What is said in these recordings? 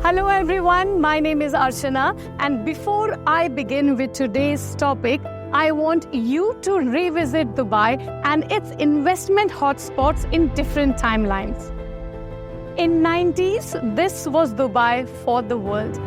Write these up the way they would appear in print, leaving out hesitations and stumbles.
Hello everyone, my name is Archana, and before I begin with today's topic, I want you to revisit Dubai and its investment hotspots in different timelines. In 90s, this was Dubai for the world.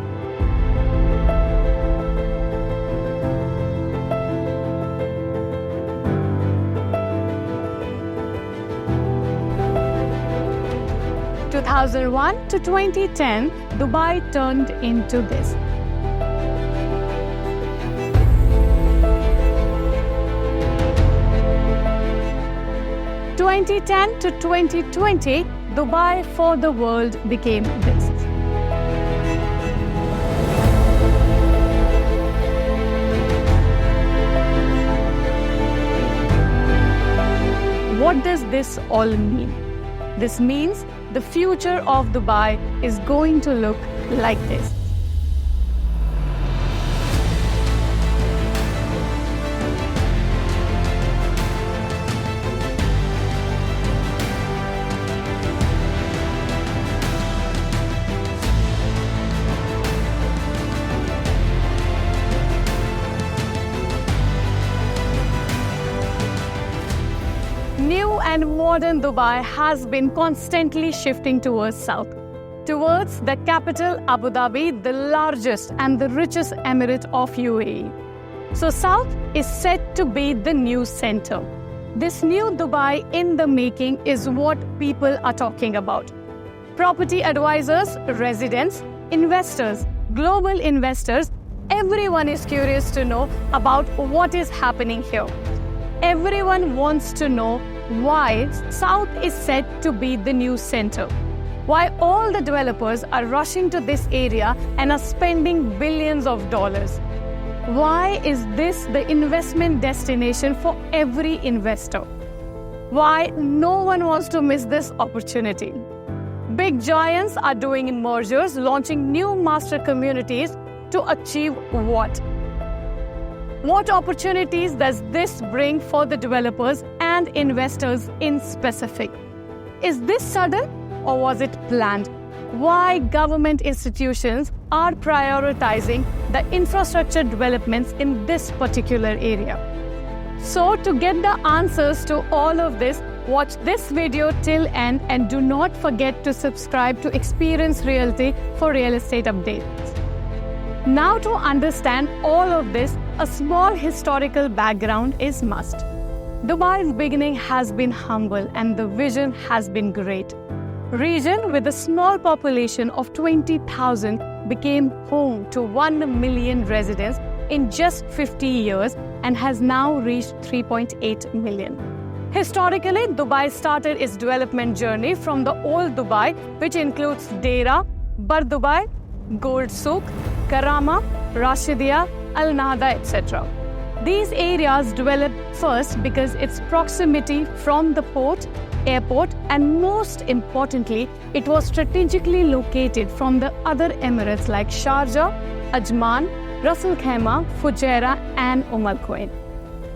In 2001 to 2010, Dubai turned into this. In 2010 to 2020, Dubai for the world became this. What does this all mean? This means the future of Dubai is going to look like this. New and modern Dubai has been constantly shifting towards south, towards the capital Abu Dhabi, the largest and the richest emirate of UAE. So south is set to be the new center. This new Dubai in the making is what people are talking about. Property advisors, residents, investors, global investors, everyone is curious to know about what is happening here. Everyone wants to know why South is said to be the new center. Why all the developers are rushing to this area and are spending billions of dollars. Why is this the investment destination for every investor? Why no one wants to miss this opportunity? Big giants are doing mergers, launching new master communities to achieve what? What opportunities does this bring for the developers and investors in specific? Is this sudden or was it planned? Why government institutions are prioritizing the infrastructure developments in this particular area? So to get the answers to all of this, watch this video till end and do not forget to subscribe to Experience Realty for real estate updates. Now to understand all of this, a small historical background is must. Dubai's beginning has been humble and the vision has been great. Region with a small population of 20,000 became home to 1 million residents in just 50 years and has now reached 3.8 million. Historically, Dubai started its development journey from the old Dubai, which includes Deira, Bar Dubai, Gold Souk, Karama, Rashidia, Al Nahda, etc. These areas developed first because its proximity from the port, airport, and most importantly, it was strategically located from the other emirates like Sharjah, Ajman, Ras Al Khaimah, Fujairah, and Umm Al Quwain.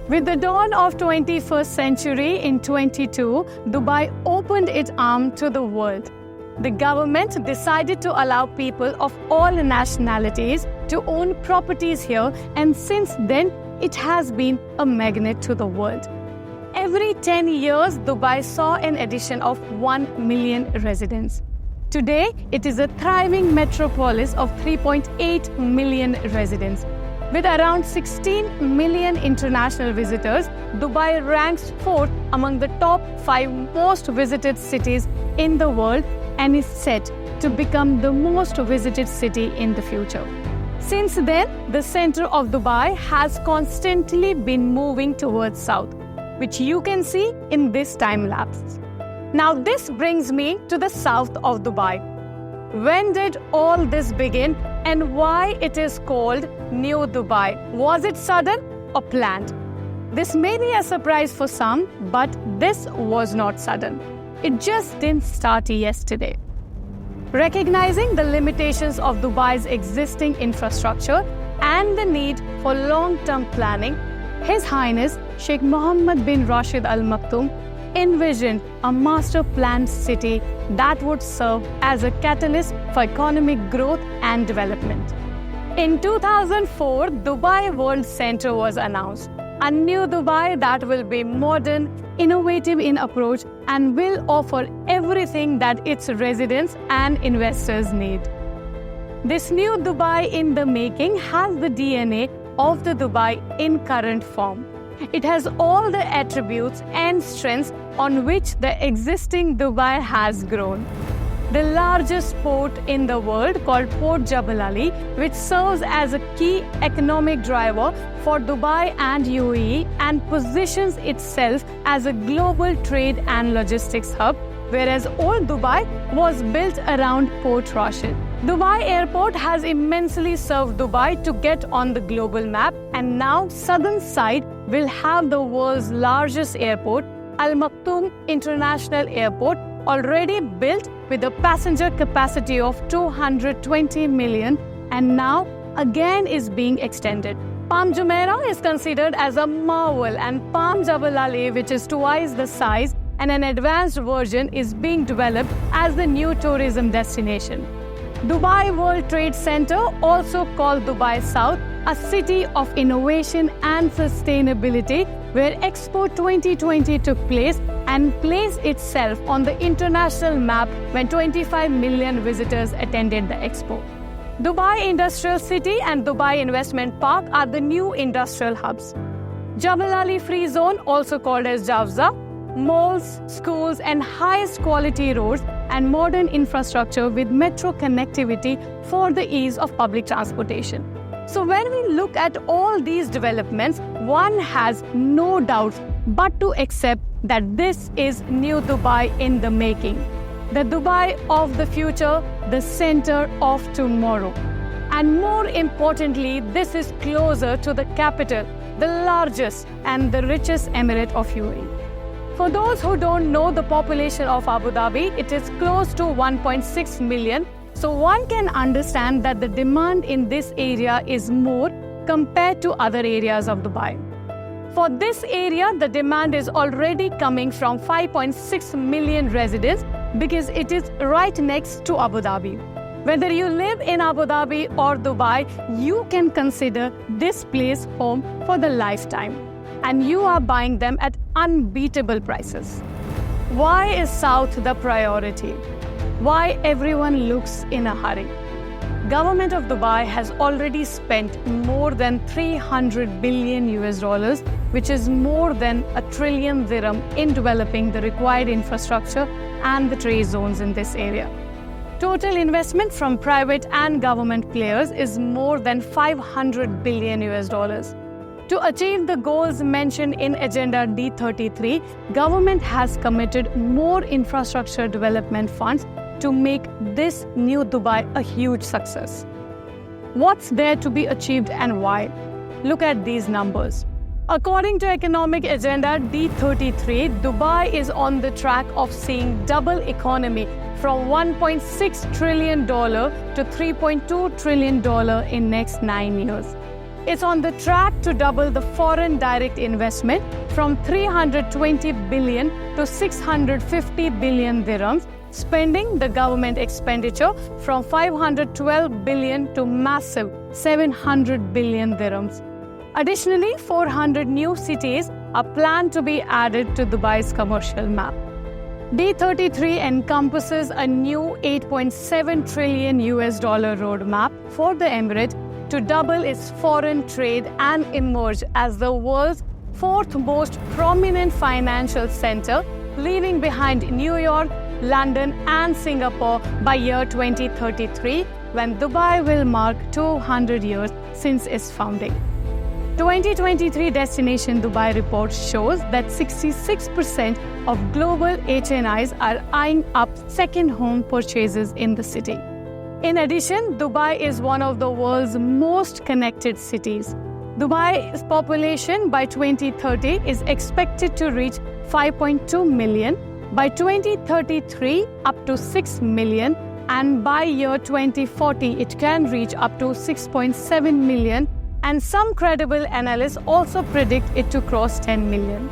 With the dawn of 21st century in 22, Dubai opened its arms to the world. The government decided to allow people of all nationalities to own properties here, and since then, it has been a magnet to the world. Every 10 years, Dubai saw an addition of 1 million residents. Today, it is a thriving metropolis of 3.8 million residents. With around 16 million international visitors, Dubai ranks 4th among the top 5 most visited cities in the world and is set to become the most visited city in the future. Since then, the center of Dubai has constantly been moving towards south, which you can see in this time lapse. Now this brings me to the south of Dubai. When did all this begin and why it is called New Dubai? Was it sudden or planned? This may be a surprise for some, but this was not sudden. It just didn't start yesterday. Recognizing the limitations of Dubai's existing infrastructure and the need for long-term planning, His Highness Sheikh Mohammed bin Rashid Al Maktoum envisioned a master-planned city that would serve as a catalyst for economic growth and development. In 2004, Dubai World Center was announced, a new Dubai that will be modern, innovative in approach, and will offer everything that its residents and investors need. This new Dubai in the making has the DNA of the Dubai in current form. It has all the attributes and strengths on which the existing Dubai has grown. The largest port in the world, called Port Jebel Ali, which serves as a key economic driver for Dubai and UAE and positions itself as a global trade and logistics hub, whereas old Dubai was built around Port Rashid. Dubai Airport has immensely served Dubai to get on the global map, and now southern side will have the world's largest airport, Al Maktoum International Airport, already built with a passenger capacity of 220 million and now again is being extended. Palm Jumeirah is considered as a marvel, and Palm Jebel Ali, which is twice the size and an advanced version, is being developed as the new tourism destination. Dubai World Trade Center, also called Dubai South, a city of innovation and sustainability, where Expo 2020 took place and placed itself on the international map when 25 million visitors attended the Expo. Dubai Industrial City and Dubai Investment Park are the new industrial hubs. Jebel Ali Free Zone, also called as Jawza, malls, schools, and highest quality roads and modern infrastructure with metro connectivity for the ease of public transportation. So when we look at all these developments, one has no doubt but to accept that this is new Dubai in the making. The Dubai of the future, the center of tomorrow. And more importantly, this is closer to the capital, the largest and the richest emirate of UAE. For those who don't know the population of Abu Dhabi, it is close to 1.6 million. So one can understand that the demand in this area is more compared to other areas of Dubai. For this area, the demand is already coming from 5.6 million residents because it is right next to Abu Dhabi. Whether you live in Abu Dhabi or Dubai, you can consider this place home for the lifetime. And you are buying them at unbeatable prices. Why is South the priority? Why everyone looks in a hurry? Government of Dubai has already spent more than 300 billion US dollars, which is more than $1 trillion dirham, in developing the required infrastructure and the trade zones in this area. Total investment from private and government players is more than 500 billion US dollars. To achieve the goals mentioned in Agenda D33, government has committed more infrastructure development funds to make this new Dubai a huge success. What's there to be achieved and why? Look at these numbers. According to Economic Agenda D33, Dubai is on the track of seeing double economy from $1.6 trillion to $3.2 trillion in next 9 years. It's on the track to double the foreign direct investment from 320 billion to 650 billion dirhams, spending the government expenditure from 512 billion to massive 700 billion dirhams. Additionally, 400 new cities are planned to be added to Dubai's commercial map. D33 encompasses a new 8.7 trillion US dollar roadmap for the emirate to double its foreign trade and emerge as the world's fourth most prominent financial center, leaving behind New York, London, and Singapore by year 2033, when Dubai will mark 200 years since its founding. 2023 Destination Dubai report shows that 66% of global HNIs are eyeing up second home purchases in the city. In addition, Dubai is one of the world's most connected cities. Dubai's population by 2030 is expected to reach 5.2 million, by 2033 up to 6 million, and by year 2040 it can reach up to 6.7 million, and some credible analysts also predict it to cross 10 million.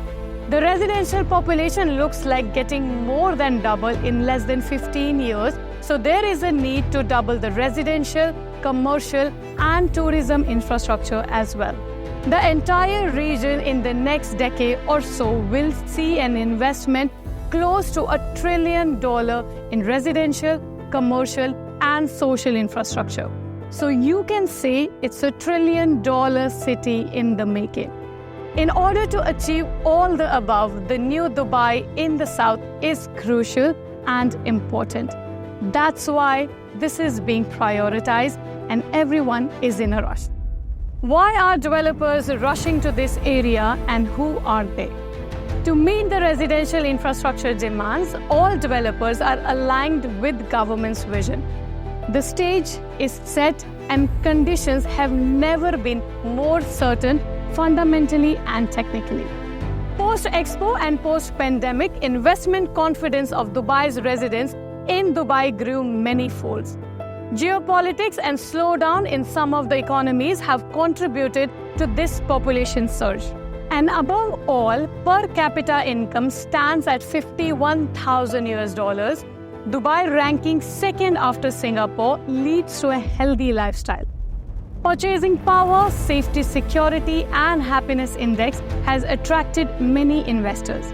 The residential population looks like getting more than double in less than 15 years, so there is a need to double the residential, commercial, and tourism infrastructure as well. The entire region in the next decade or so will see an investment close to $1 trillion in residential, commercial, and social infrastructure. So you can say it's $1 trillion city in the making. In order to achieve all the above, the new Dubai in the south is crucial and important. That's why this is being prioritized and everyone is in a rush. Why are developers rushing to this area and who are they? To meet the residential infrastructure demands, all developers are aligned with government's vision. The stage is set and conditions have never been more certain fundamentally and technically. Post-Expo and post-pandemic, investment confidence of Dubai's residents in Dubai grew many folds. Geopolitics and slowdown in some of the economies have contributed to this population surge. And above all, per capita income stands at $51,000. Dubai, ranking second after Singapore, leads to a healthy lifestyle. Purchasing power, safety, security, and happiness index has attracted many investors.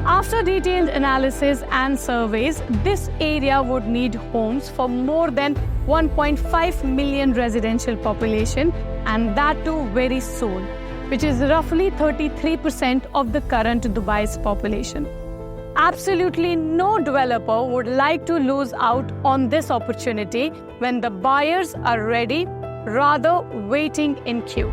After detailed analysis and surveys, this area would need homes for more than 1.5 million residential population, and that too very soon, which is roughly 33% of the current Dubai's population. Absolutely no developer would like to lose out on this opportunity when the buyers are ready, rather waiting in queue.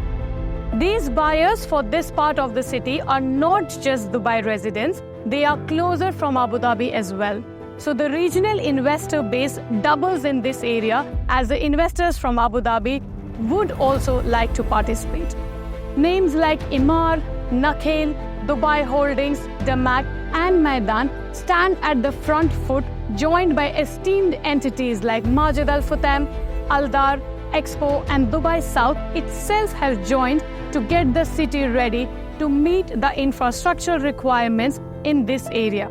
These buyers for this part of the city are not just Dubai residents, they are closer from Abu Dhabi as well. So the regional investor base doubles in this area as the investors from Abu Dhabi would also like to participate. Names like Emaar, Nakheel, Dubai Holdings, Damac, and Maidan stand at the front foot, joined by esteemed entities like Majid Al Futtaim, Aldar, Expo, and Dubai South itself has joined to get the city ready to meet the infrastructure requirements in this area.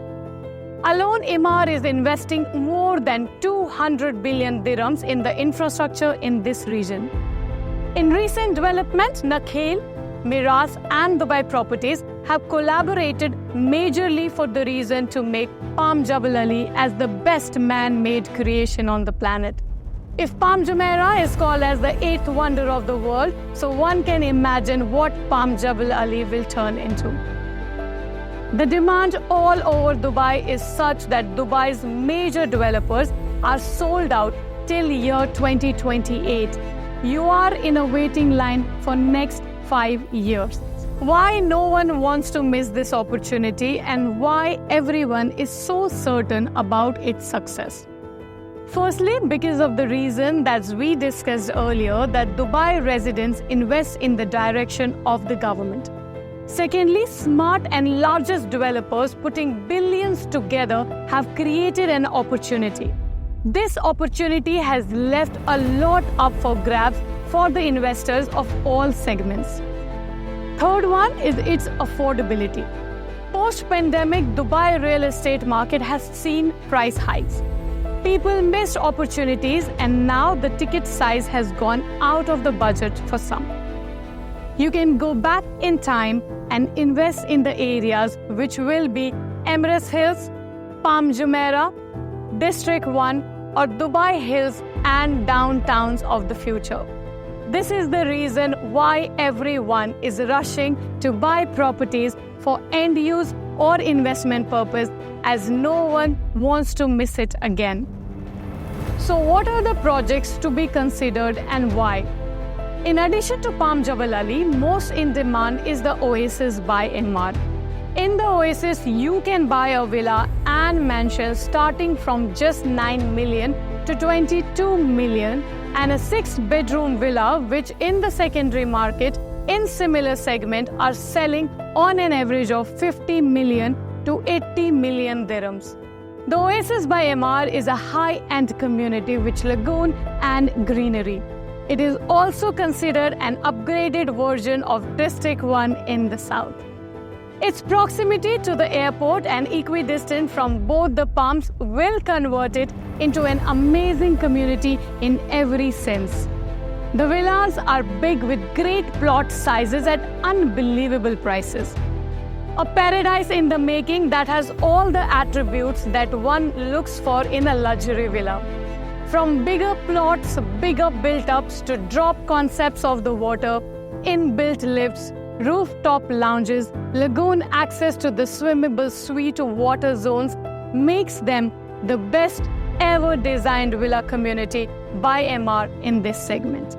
Alone, Emaar is investing more than 200 billion dirhams in the infrastructure in this region. In recent development, Nakheel, Miras, and Dubai Properties have collaborated majorly for the reason to make Palm Jabal Ali as the best man-made creation on the planet. If Palm Jumeirah is called as the 8th wonder of the world, so one can imagine what Palm Jabal Ali will turn into. The demand all over Dubai is such that Dubai's major developers are sold out till year 2028. You are in a waiting line for next 5 years. Why no one wants to miss this opportunity and why everyone is so certain about its success? Firstly, because of the reason that we discussed earlier, that Dubai residents invest in the direction of the government. Secondly, smart and largest developers putting billions together have created an opportunity. This opportunity has left a lot up for grabs for the investors of all segments. Third one is its affordability. Post-pandemic, Dubai real estate market has seen price hikes. People missed opportunities and now the ticket size has gone out of the budget for some. You can go back in time and invest in the areas which will be Emirates Hills, Palm Jumeirah, District 1 or Dubai Hills and downtowns of the future. This is the reason why everyone is rushing to buy properties for end use or investment purpose, as no one wants to miss it again. So what are the projects to be considered and why? In addition to Palm Jabal Ali, most in demand is the Oasis by Emaar. In the Oasis, you can buy a villa and mansion starting from just 9 million to 22 million and a 6-bedroom villa which in the secondary market in similar segment are selling on an average of 50 million to 80 million dirhams. The Oasis by Emaar is a high-end community with lagoon and greenery. It is also considered an upgraded version of District 1 in the south. Its proximity to the airport and equidistant from both the palms will convert it into an amazing community in every sense. The villas are big with great plot sizes at unbelievable prices. A paradise in the making that has all the attributes that one looks for in a luxury villa. From bigger plots, bigger built-ups to drop concepts of the water, inbuilt lifts, rooftop lounges, lagoon access to the swimmable sweet water zones makes them the best ever designed villa community by Emaar in this segment.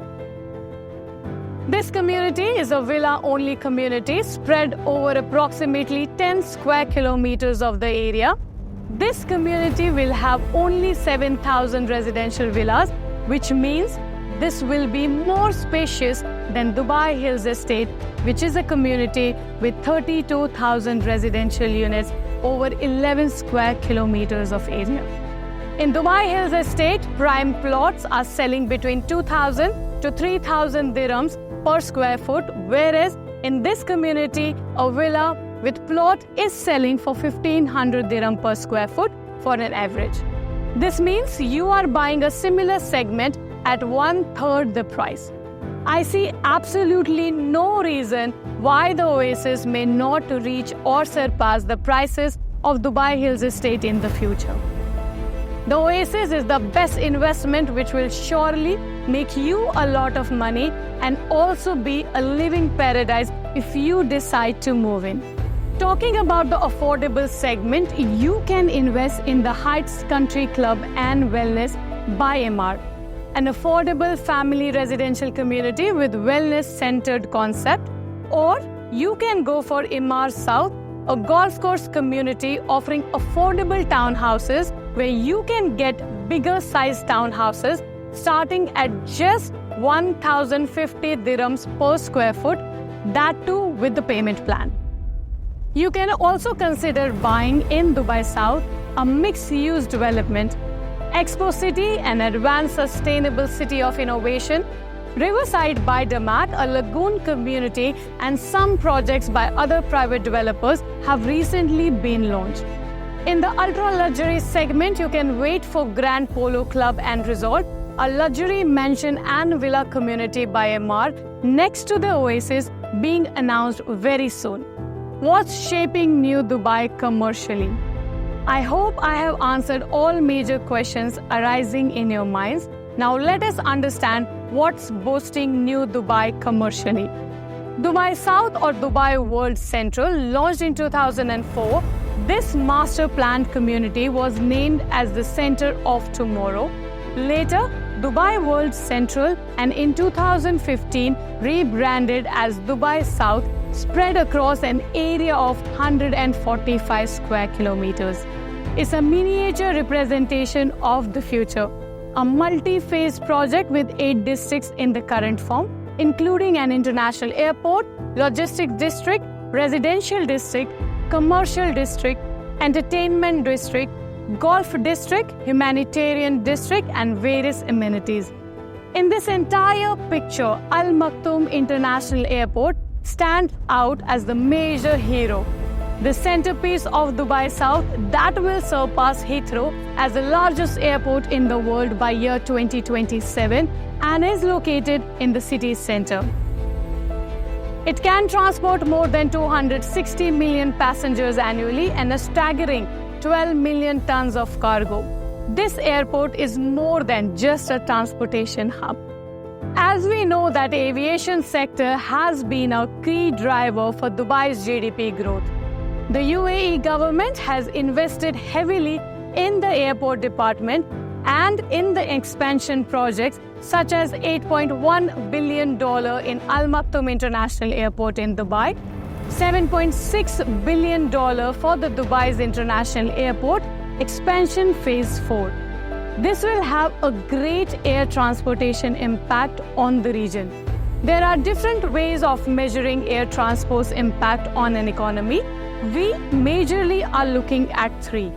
This community is a villa-only community spread over approximately 10 square kilometers of the area. This community will have only 7,000 residential villas, which means this will be more spacious than Dubai Hills Estate, which is a community with 32,000 residential units over 11 square kilometers of area. In Dubai Hills Estate, prime plots are selling between 2,000 to 3,000 dirhams per square foot, whereas in this community, a villa with plot is selling for 1,500 dirham per square foot for an average. This means you are buying a similar segment at 1/3 the price. I see absolutely no reason why the Oasis may not reach or surpass the prices of Dubai Hills Estate in the future. The Oasis is the best investment which will surely make you a lot of money and also be a living paradise if you decide to move in. Talking about the affordable segment, you can invest in the Heights Country Club and Wellness by Emaar, an affordable family residential community with wellness-centered concept, or you can go for Emaar South, a golf course community offering affordable townhouses where you can get bigger sized townhouses starting at just 1,050 dirhams per square foot, that too with the payment plan. You can also consider buying in Dubai South, a mixed-use development, Expo City, an advanced sustainable city of innovation, Riverside by Damat, a lagoon community, and some projects by other private developers have recently been launched. In the ultra-luxury segment, you can wait for Grand Polo Club and Resort, a luxury mansion and villa community by Emaar next to the Oasis being announced very soon. What's shaping New Dubai commercially? I hope I have answered all major questions arising in your minds. Now let us understand what's boosting New Dubai commercially. Dubai South or Dubai World Central, launched in 2004, this master planned community was named as the Center of Tomorrow. Later, Dubai World Central, and in 2015 rebranded as Dubai South, spread across an area of 145 square kilometers. It's a miniature representation of the future, a multi-phase project with 8 districts in the current form, including an international airport, logistics district, residential district, commercial district, entertainment district, golf district, humanitarian district, and various amenities. In this entire picture, Al Maktoum International Airport stands out as the major hero, the centerpiece of Dubai South that will surpass Heathrow as the largest airport in the world by year 2027 and is located in the city center. It can transport more than 260 million passengers annually and a staggering 12 million tons of cargo. This airport is more than just a transportation hub. As we know that the aviation sector has been a key driver for Dubai's GDP growth. The UAE government has invested heavily in the airport department and in the expansion projects such as $8.1 billion in Al Maktoum International Airport in Dubai, $7.6 billion for the Dubai's International Airport Expansion Phase 4. This will have a great air transportation impact on the region. There are different ways of measuring air transport's impact on an economy. We majorly are looking at 3: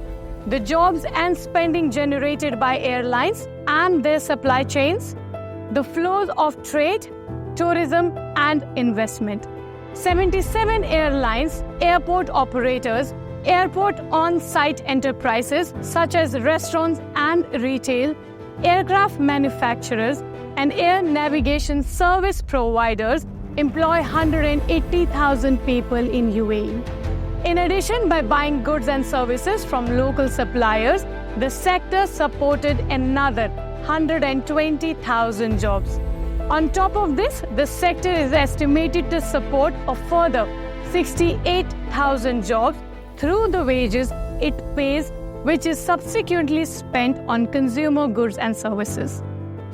the jobs and spending generated by airlines and their supply chains, the flows of trade, tourism, and investment. 77 airlines, airport operators, airport on-site enterprises such as restaurants and retail, aircraft manufacturers, and air navigation service providers employ 180,000 people in UAE. In addition, by buying goods and services from local suppliers, the sector supported another 120,000 jobs. On top of this, the sector is estimated to support a further 68,000 jobs through the wages it pays, which is subsequently spent on consumer goods and services.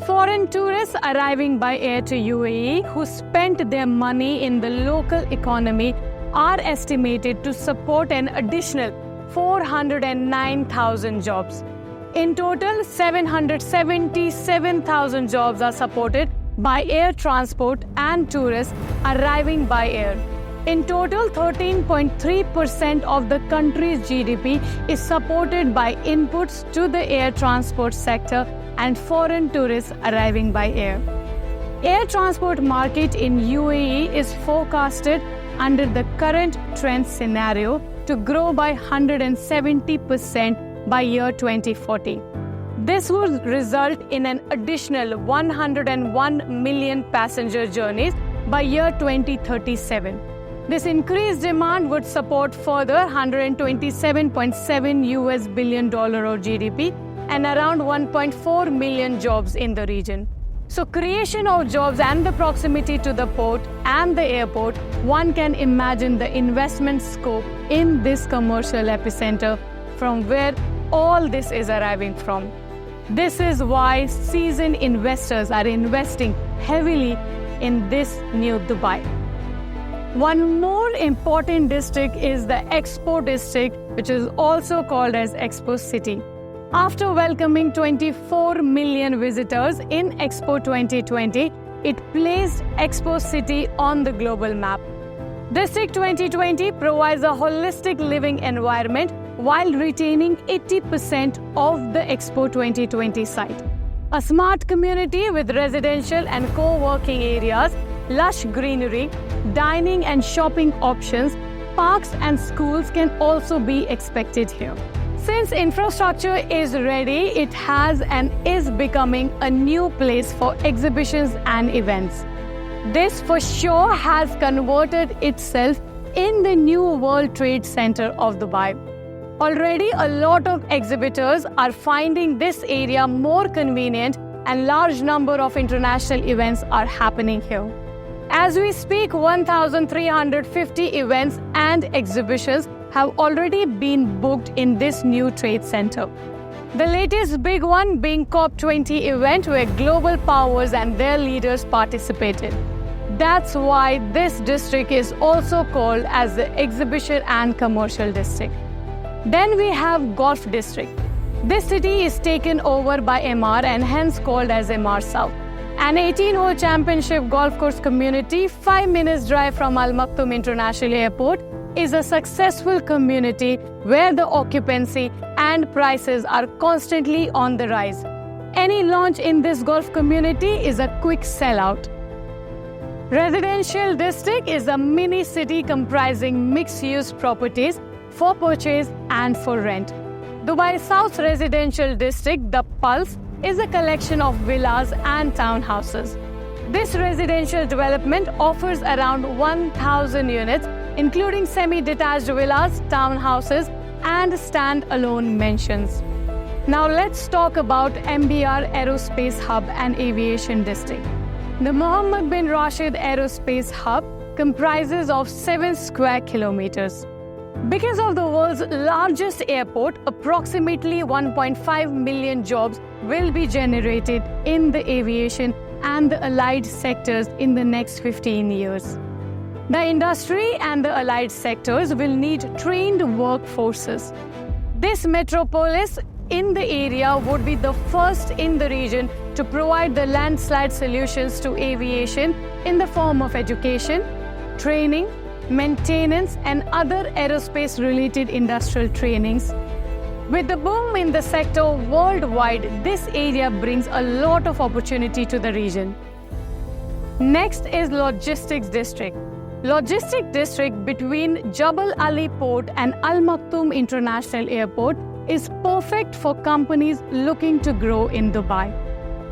Foreign tourists arriving by air to UAE who spent their money in the local economy are estimated to support an additional 409,000 jobs. In total, 777,000 jobs are supported by air transport and tourists arriving by air. In total, 13.3% of the country's GDP is supported by inputs to the air transport sector and foreign tourists arriving by air. Air transport market in UAE is forecasted under the current trend scenario to grow by 170% by year 2040. This would result in an additional 101 million passenger journeys by year 2037. This increased demand would support further $127.7 billion of GDP and around 1.4 million jobs in the region. So creation of jobs and the proximity to the port and the airport, one can imagine the investment scope in this commercial epicenter from where all this is arriving from. This is why seasoned investors are investing heavily in this new Dubai. One more important district is the Expo district, which is also called as Expo City. After welcoming 24 million visitors in Expo 2020, it placed Expo City on the global map. District 2020 provides a holistic living environment while retaining 80% of the Expo 2020 site. A smart community with residential and co-working areas, lush greenery, dining and shopping options, parks and schools can also be expected here. Since infrastructure is ready, it has and is becoming a new place for exhibitions and events. This for sure has converted itself in the new World Trade Center of Dubai. Already a lot of exhibitors are finding this area more convenient and large number of international events are happening here. As we speak, 1,350 events and exhibitions have already been booked in this new trade center. The latest big one being COP20 event where global powers and their leaders participated. That's why this district is also called as the Exhibition and Commercial District. Then we have Golf District. This city is taken over by Emaar and hence called as Emaar South. An 18-hole championship golf course community 5 minutes drive from Al Maktoum International Airport is a successful community where the occupancy and prices are constantly on the rise. Any launch in this golf community is a quick sellout. Residential district is a mini city comprising mixed-use properties for purchase and for rent. Dubai South Residential District, the Pulse, is a collection of villas and townhouses. This residential development offers around 1,000 units, including semi-detached villas, townhouses, and stand-alone mansions. Now let's talk about MBR Aerospace Hub and Aviation District. The Mohammed bin Rashid Aerospace Hub comprises of 7 square kilometers. Because of the world's largest airport, approximately 1.5 million jobs will be generated in the aviation and the allied sectors in the next 15 years. The industry and the allied sectors will need trained workforces. This metropolis in the area would be the first in the region to provide the landslide solutions to aviation in the form of education, training, maintenance, and other aerospace-related industrial trainings. With the boom in the sector worldwide, this area brings a lot of opportunity to the region. Next is Logistics District. logistic district between Jebel Ali Port and Al Maktoum International Airport is perfect for companies looking to grow in Dubai.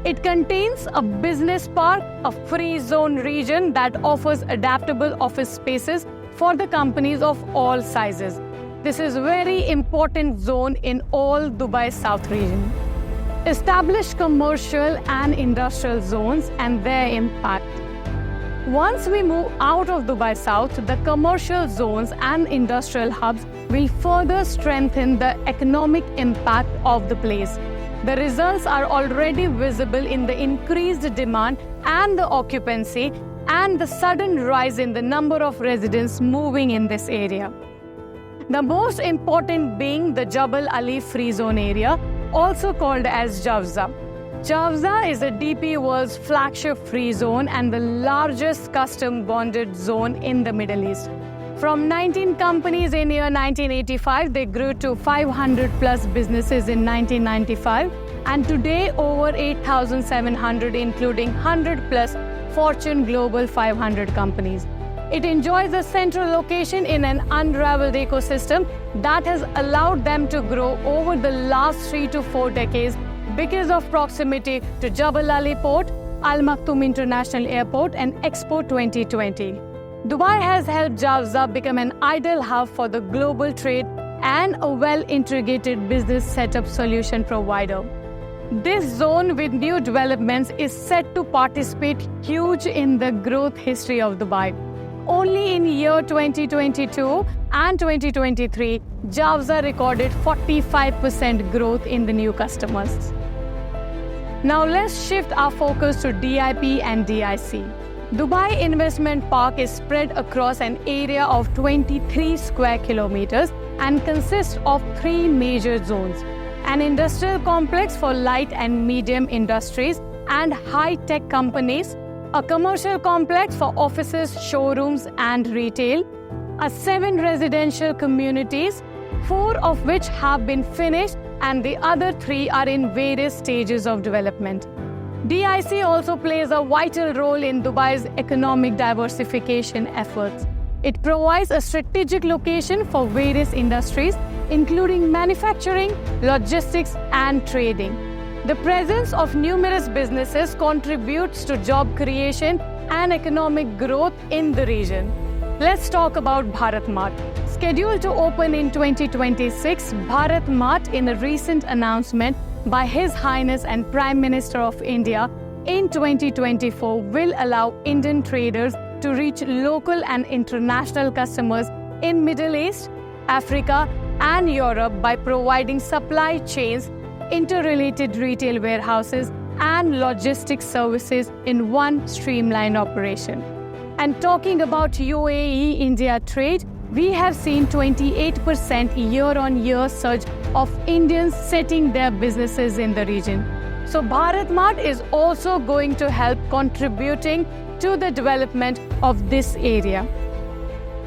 It contains a business park, a free zone region that offers adaptable office spaces for the companies of all sizes. This is a very important zone in all Dubai South region. Establish commercial and industrial zones and their impact. Once we move out of Dubai South, the commercial zones and industrial hubs will further strengthen the economic impact of the place. The results are already visible in the increased demand and the occupancy and the sudden rise in the number of residents moving in this area. The most important being the Jebel Ali Free Zone area, also called as Jawza. Jawza is a DP World's flagship free zone and the largest custom bonded zone in the Middle East. From 19 companies in year 1985, they grew to 500 plus businesses in 1995, and today over 8,700, including 100 plus Fortune Global 500 companies. It enjoys a central location in an unraveled ecosystem that has allowed them to grow over the last 3 to 4 decades because of proximity to Jebel Ali Port, Al Maktoum International Airport, and Expo 2020. Dubai has helped Jawza become an ideal hub for the global trade and a well-integrated business setup solution provider. This zone with new developments is set to participate huge in the growth history of Dubai. Only in year 2022 and 2023, Jawza recorded 45% growth in the new customers. Now let's shift our focus to DIP and DIC. Dubai Investment Park is spread across an area of 23 square kilometers and consists of 3 major zones: an industrial complex for light and medium industries and high-tech companies, a commercial complex for offices, showrooms, and retail, 7 residential communities, 4 of which have been finished and the other 3 are in various stages of development. DIC also plays a vital role in Dubai's economic diversification efforts. It provides a strategic location for various industries, including manufacturing, logistics, and trading. The presence of numerous businesses contributes to job creation and economic growth in the region. Let's talk about Bharat Mart. Scheduled to open in 2026, Bharat Mart, in a recent announcement by His Highness and Prime Minister of India in 2024, will allow Indian traders to reach local and international customers in Middle East, Africa, and Europe by providing supply chains, interrelated retail warehouses, and logistics services in one streamlined operation. And talking about UAE-India trade, we have seen 28% year-on-year surge of Indians setting their businesses in the region. So Bharat Mart is also going to help contributing to the development of this area.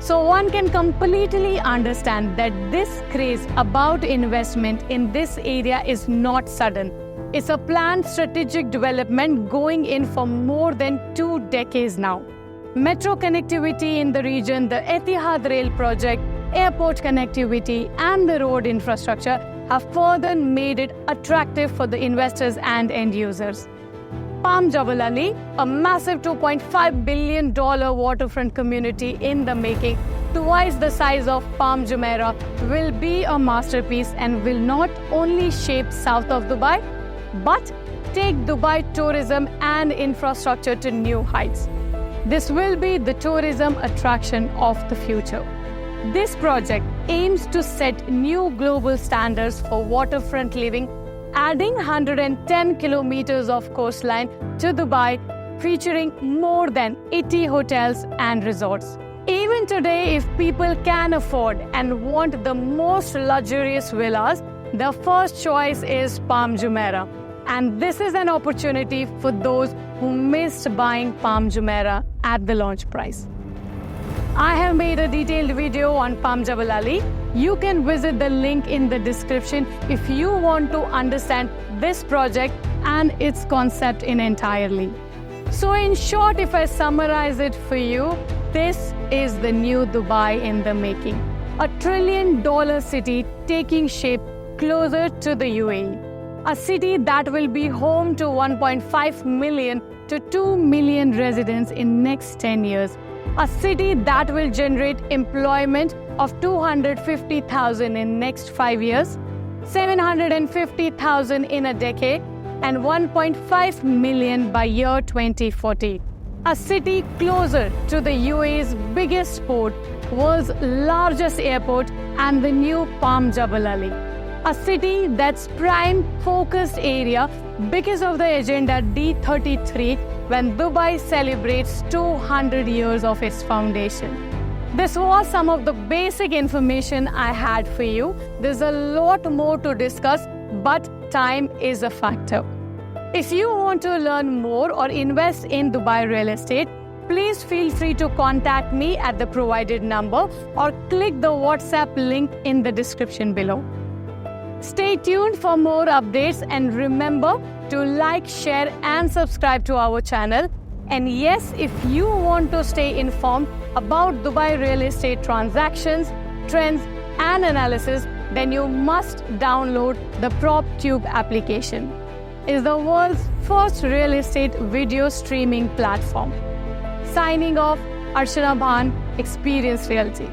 So one can completely understand that this craze about investment in this area is not sudden. It's a planned strategic development going in for more than 2 decades now. Metro connectivity in the region, the Etihad Rail project, airport connectivity, and the road infrastructure have further made it attractive for the investors and end users. Palm Jebel Ali, a massive $2.5 billion waterfront community in the making, twice the size of Palm Jumeirah, will be a masterpiece and will not only shape south of Dubai, but take Dubai tourism and infrastructure to new heights. This will be the tourism attraction of the future. This project aims to set new global standards for waterfront living, adding 110 kilometers of coastline to Dubai, featuring more than 80 hotels and resorts. Even today, if people can afford and want the most luxurious villas, the first choice is Palm Jumeirah. And this is an opportunity for those who missed buying Palm Jumeirah at the launch price. I have made a detailed video on Palm Jebel Ali. You can visit the link in the description if you want to understand this project and its concept in entirely. So in short, if I summarize it for you, This is the new Dubai in the making. A $1 trillion city taking shape closer to the UAE. A city that will be home to 1.5 million to 2 million residents in next 10 years. A city that will generate employment of 250,000 in next 5 years, 750,000 in a decade, and 1.5 million by year 2040. A city closer to the UAE's biggest port, world's largest airport, and the new Palm Jabal Ali. A city that's prime focused area because of the Agenda D33 when Dubai celebrates 200 years of its foundation. This was some of the basic information I had for you. There's a lot more to discuss, but time is a factor. If you want to learn more or invest in Dubai real estate, please feel free to contact me at the provided number or click the WhatsApp link in the description below. Stay tuned for more updates and remember to like, share and subscribe to our channel. And yes, if you want to stay informed about Dubai real estate transactions, trends and analysis, then you must download the PropTube application. It's the world's first real estate video streaming platform. Signing off, Archana Bhan, Experience Realty.